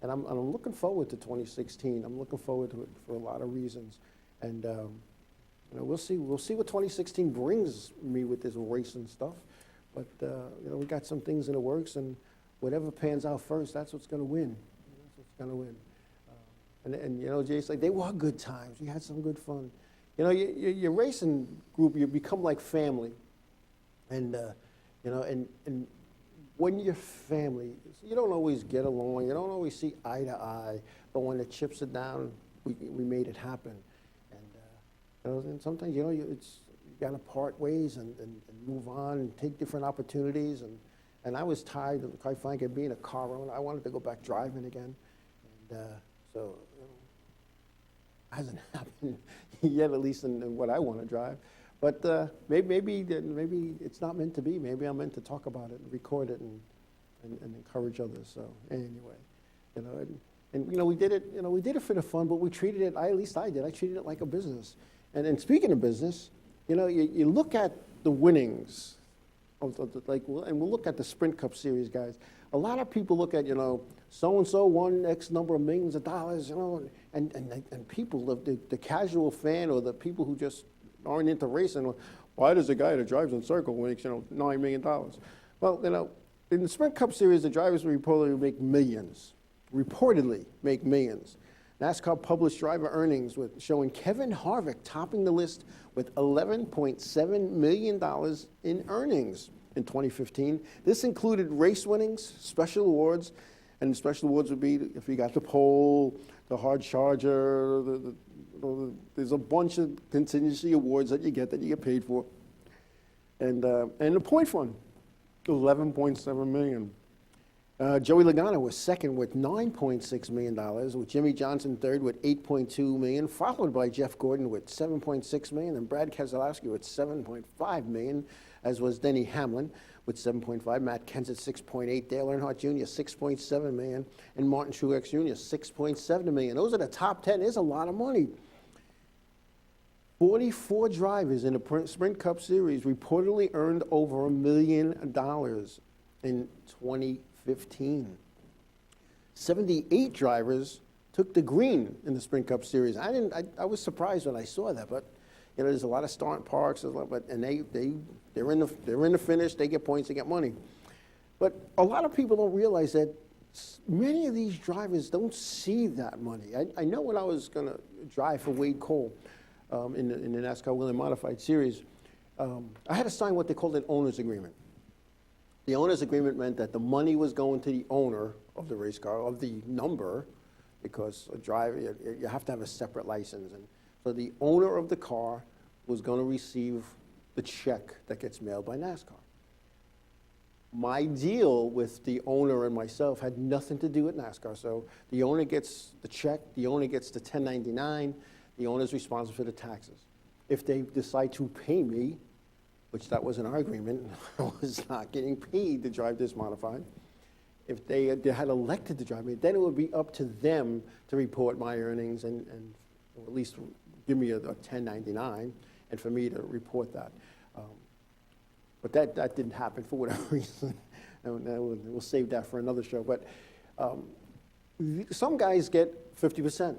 And I'm looking forward to 2016. I'm looking forward to it for a lot of reasons. And we'll see what 2016 brings me with this racing stuff. But we got some things in the works, and whatever pans out first, that's what's going to win. That's what's going to win. And Jay's like, they were good times. We had some good fun. Your racing group, you become like family. And when you're family, you don't always get along. You don't always see eye to eye. But when the chips are down, we made it happen. And sometimes, you got to part ways and move on and take different opportunities. And I was tired, quite frankly, of being a car owner. I wanted to go back driving again. And so it hasn't happened yet, at least in what I want to drive. But maybe it's not meant to be. Maybe I'm meant to talk about it and record it and encourage others. So anyway, And we did it for the fun, but we treated it, at least I did, I treated it like a business. And speaking of business, you look at the winnings, and we'll look at the Sprint Cup Series, guys. A lot of people look at, so-and-so won X number of millions of dollars, and people, the casual fan or the people who just aren't into racing, why does a guy that drives in circle makes, $9 million? Well, in the Sprint Cup Series, the drivers reportedly make millions. NASCAR published driver earnings showing Kevin Harvick topping the list with $11.7 million in earnings in 2015. This included race winnings, special awards, and the special awards would be if you got the pole, the hard charger, there's a bunch of contingency awards that you get paid for. And the point fund, $11.7 million. Joey Logano was second with $9.6 million, with Jimmy Johnson third with $8.2 million, followed by Jeff Gordon with $7.6 million, and Brad Keselowski with $7.5 million, as was Denny Hamlin with $7.5, Matt Kenseth $6.8, Dale Earnhardt Jr. $6.7 million, and Martin Truex Jr. $6.7 million. Those are the top 10. There's a lot of money. 44 drivers in the Sprint Cup Series reportedly earned over $1 million in 2015. 78 drivers took the green in the Sprint Cup Series. I was surprised when I saw that, but there's a lot of start parks, and they're in the finish. They get points, they get money. But a lot of people don't realize that many of these drivers don't see that money. I know when I was going to drive for Wade Cole in the NASCAR Whelen Modified Series, I had to sign what they called an owner's agreement. The owner's agreement meant that the money was going to the owner of the race car, of the number, because a driver, you have to have a separate license. And so the owner of the car was going to receive the check that gets mailed by NASCAR. My deal with the owner and myself had nothing to do with NASCAR. So the owner gets the check, the owner gets the 1099, the owner's responsible for the taxes. If they decide to pay me, which that wasn't our agreement, I was not getting paid to drive this modified. If they had elected to drive me, then it would be up to them to report my earnings and or at least give me a 1099 and for me to report that. But that didn't happen for whatever reason. And we'll save that for another show. But some guys get 50%.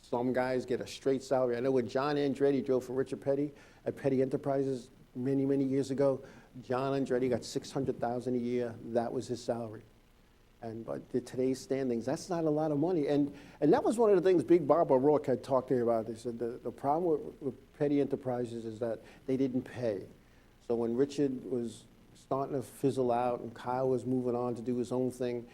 Some guys get a straight salary. I know when John Andretti drove for Richard Petty at Petty Enterprises many, many years ago, John Andretti got $600,000 a year. That was his salary. But today's standings, that's not a lot of money. And that was one of the things Big Bob O'Rourke had talked to me about. They said the problem with Petty Enterprises is that they didn't pay. So when Richard was starting to fizzle out and Kyle was moving on to do his own thing,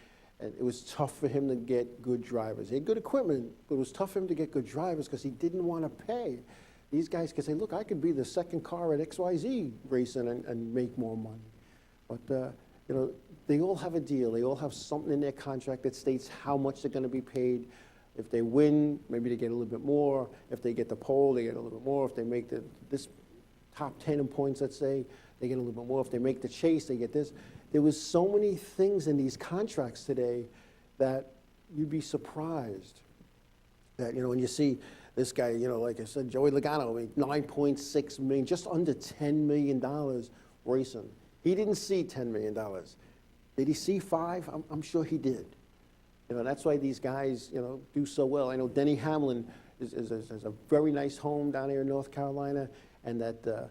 and it was tough for him to get good drivers. He had good equipment, but it was tough for him to get good drivers because he didn't want to pay. These guys could say, look, I could be the second car at XYZ racing and make more money. But, they all have a deal. They all have something in their contract that states how much they're going to be paid. If they win, maybe they get a little bit more. If they get the pole, they get a little bit more. If they make this top 10 in points, let's say, they get a little bit more. If they make the chase, they get this. There was so many things in these contracts today that you'd be surprised that, when you see this guy, like I said, Joey Logano made $9.6 million, just under $10 million racing. He didn't see $10 million. Did he see 5? I'm sure he did. That's why these guys, do so well. I know Denny Hamlin is a very nice home down here in North Carolina, and that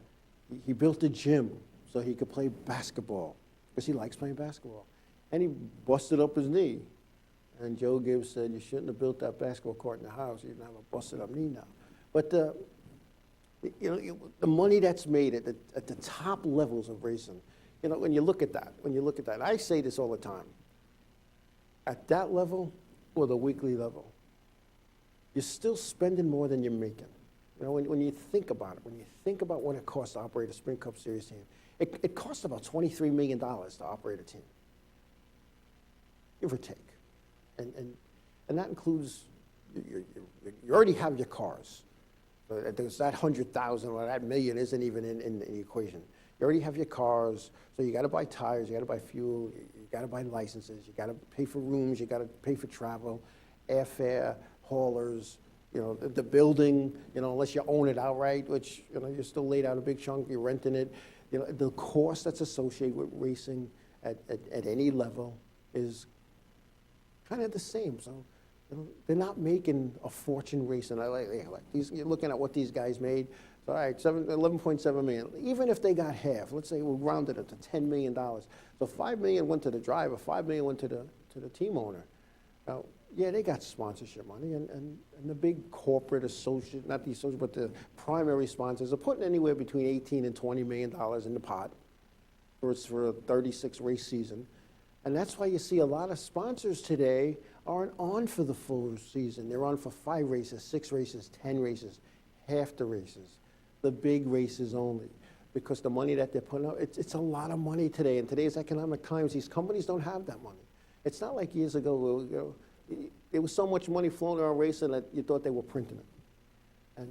he built a gym so he could play basketball because he likes playing basketball. And he busted up his knee. And Joe Gibbs said, you shouldn't have built that basketball court in the house. You didn't have a busted up knee now. But the money that's made at the top levels of racing, when you look at that, I say this all the time. At that level or the weekly level, you're still spending more than you're making. When you think about it, what it costs to operate a Sprint Cup Series team, it costs about $23 million to operate a team, give or take. And that includes, you already have your cars. There's that 100,000 or that million isn't even in the equation. You already have your cars, so you got to buy tires, you got to buy fuel, you got to buy licenses, you got to pay for rooms, you got to pay for travel, airfare, haulers, you know, the building, you know, unless you own it outright, which, you know, you're still laid out a big chunk, you're renting it. You know, the cost that's associated with racing at any level is kind of the same. So, you know, they're not making a fortune racing. You're looking at what these guys made. So, all right, 11.7 million. Even if they got half, let's say we'll round it up to $10 million. So $5 million went to the driver, $5 million went to the team owner. Now, yeah, they got sponsorship money, and the big corporate associate, not the associate, but the primary sponsors are putting anywhere between $18 and $20 million in the pot for a 36 race season. And that's why you see a lot of sponsors today aren't on for the full season. They're on for 5 races, 6 races, 10 races, half the races, the big races only. Because the money that they're putting out, it's a lot of money today. In today's economic times, these companies don't have that money. It's not like years ago where, you know, there was so much money flowing around racing that you thought they were printing it.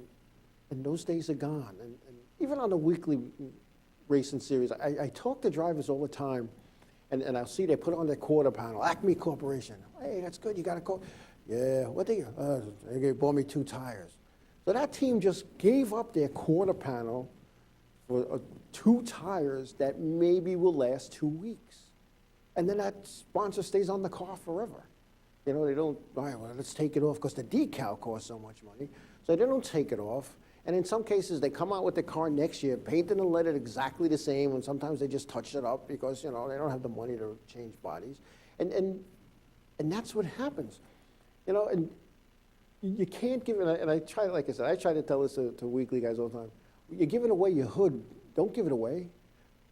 And those days are gone. And even on the weekly racing series, I talk to drivers all the time. And I'll see they put on their quarter panel, Acme Corporation. Hey, that's good, you got a call. Yeah, what they bought me 2 tires. So that team just gave up their quarter panel for 2 tires that maybe will last 2 weeks. And then that sponsor stays on the car forever. You know, they don't, all right, well, let's take it off because the decal costs so much money. So they don't take it off. And in some cases, they come out with the car next year, painted and lettered exactly the same, and sometimes they just touch it up because, you know, they don't have the money to change bodies. And that's what happens. You know, and you can't give it, and I try, like I said, I try to tell this to weekly guys all the time. You're giving away your hood. Don't give it away.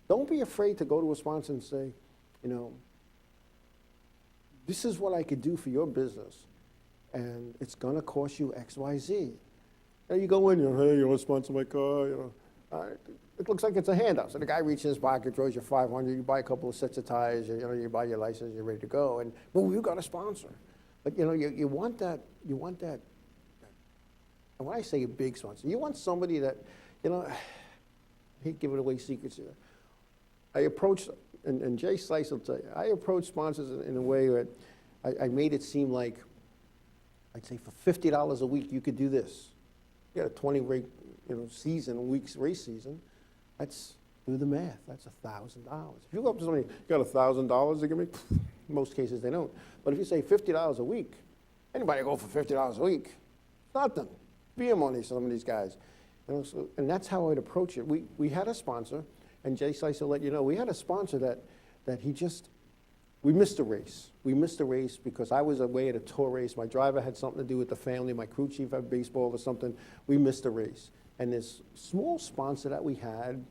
Don't be afraid to go to a sponsor and say, you know, this is what I could do for your business, and it's going to cost you X, Y, Z. And you go in, you know, hey, you want to sponsor my car? You know, it looks like it's a handout. So the guy reaches in his pocket, throws you $500, you buy a couple of sets of tires, you buy your license, you're ready to go, and boom, you got a sponsor. But you know, you want that. And when I say a big sponsor, you want somebody that, you know, I hate giving away secrets here. I approach, and Jay Slice will tell you, I approach sponsors in a way that I made it seem like, I'd say for $50 a week, you could do this. You got a 20 weeks race season. Let's do the math. That's $1,000. If you go up to somebody, you got $1,000 to give me? In most cases they don't. But if you say $50 a week, anybody go for $50 a week? Nothing. Beer money, some of these guys. You know, so, and that's how I'd approach it. We had a sponsor, and Jay Slice will let you know, we had a sponsor that he just, we missed a race. We missed a race because I was away at a tour race. My driver had something to do with the family. My crew chief had baseball or something. We missed a race. And this small sponsor that we had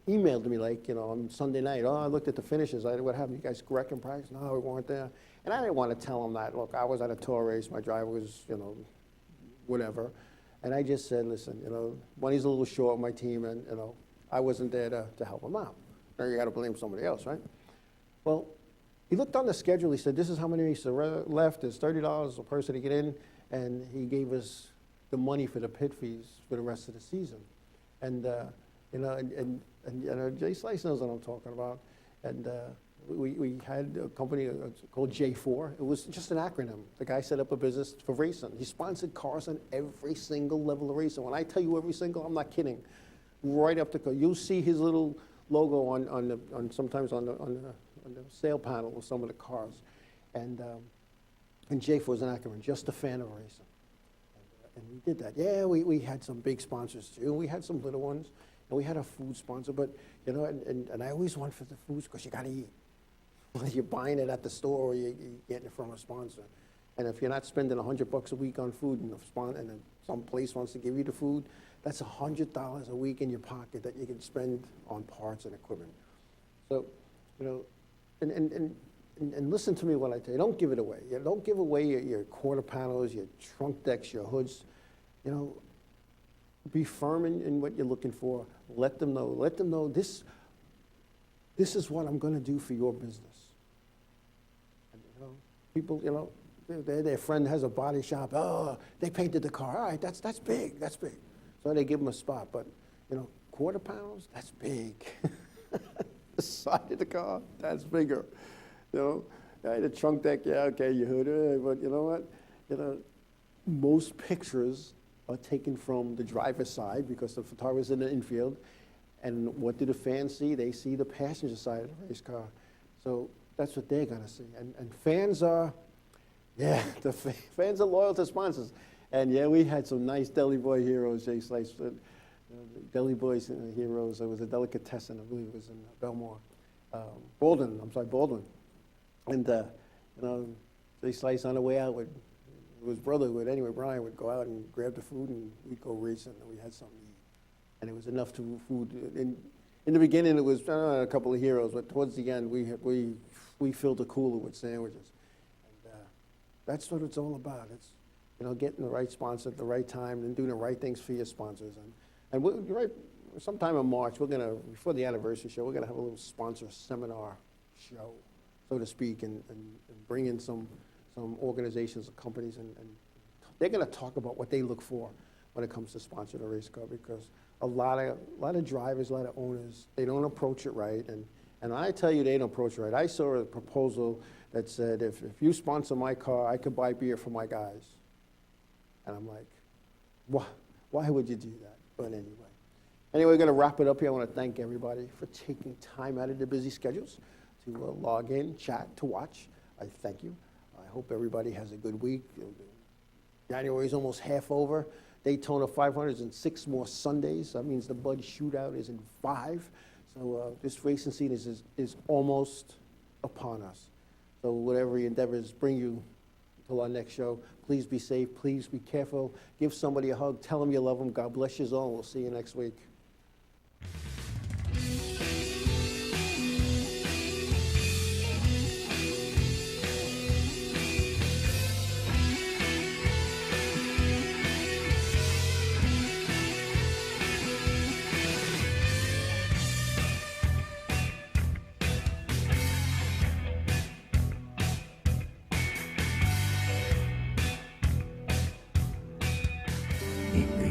emailed me like, you know, on Sunday night, oh, I looked at the finishes. What happened? You guys correct in practice? No, we weren't there. And I didn't want to tell him that. Look, I was at a tour race. My driver was, you know, whatever. And I just said, listen, you know, money's a little short with my team, and, you know, I wasn't there to help him out. Now you got to blame somebody else, right? Well, he looked on the schedule. He said, this is how many races are left. There's $30 a person to get in. And he gave us the money for the pit fees for the rest of the season. And, you know, and you know, Jay Slice knows what I'm talking about. And we had a company called J4. It was just an acronym. The guy set up a business for racing. He sponsored cars on every single level of racing. When I tell you every single, I'm not kidding. Right up to, you'll see his little logo on sometimes on the sail panel of some of the cars. And J4 was an acronym, just a fan of racing. And we did that. Yeah, we had some big sponsors too. We had some little ones. And we had a food sponsor, but, you know, and I always went for the foods because you got to eat. Whether you're buying it at the store or you're getting it from a sponsor. And if you're not spending $100 a week on food and some place wants to give you the food, that's $100 a week in your pocket that you can spend on parts and equipment. So, you know, and listen to me when I tell you, don't give it away. You know, don't give away your quarter panels, your trunk decks, your hoods. You know, be firm in what you're looking for. Let them know. Let them know this is what I'm going to do for your business. And, you know, people, you know, their friend has a body shop. Oh, they painted the car. All right, that's big. That's big. So they give them a spot. But, you know, 3/4 pounds, that's big. The side of the car, that's bigger. The trunk deck, yeah, okay, you heard it, but you know what? Most pictures are taken from the driver's side because the photographer's in the infield. And what do the fans see? They see the passenger side of the race car. So that's what they're going to see. And fans are, fans are loyal to sponsors. And yeah, we had some nice Deli Boy heroes, Jay Slice. Deli Boys heroes. It was a delicatessen, I believe it was in Belmore. Baldwin. And, Jay Slice on the way out with his brother, Brian, would go out and grab the food and we'd go racing and we had something to eat. And it was enough food. In the beginning, it was a couple of heroes, but towards the end, we filled the cooler with sandwiches. And that's what it's all about. It's getting the right sponsor at the right time and doing the right things for your sponsors. And sometime in March, before the anniversary show, we're gonna have a little sponsor seminar show, so to speak, and bring in some organizations and companies, and they're gonna talk about what they look for when it comes to sponsoring a race car, because a lot of drivers, a lot of owners, they don't approach it right, and I tell you, they don't approach it right. I saw a proposal that said, if you sponsor my car, I could buy beer for my guys. And I'm like, why would you do that? But anyway, we're going to wrap it up here. I want to thank everybody for taking time out of their busy schedules to log in, chat, to watch. I thank you. I hope everybody has a good week. January is almost half over. Daytona 500 is in 6 more Sundays. That means the Bud Shootout is in 5. So this racing season is almost upon us. So whatever your endeavors bring you till our next show, please be safe. Please be careful. Give somebody a hug. Tell them you love them. God bless you all. We'll see you next week. Inravio.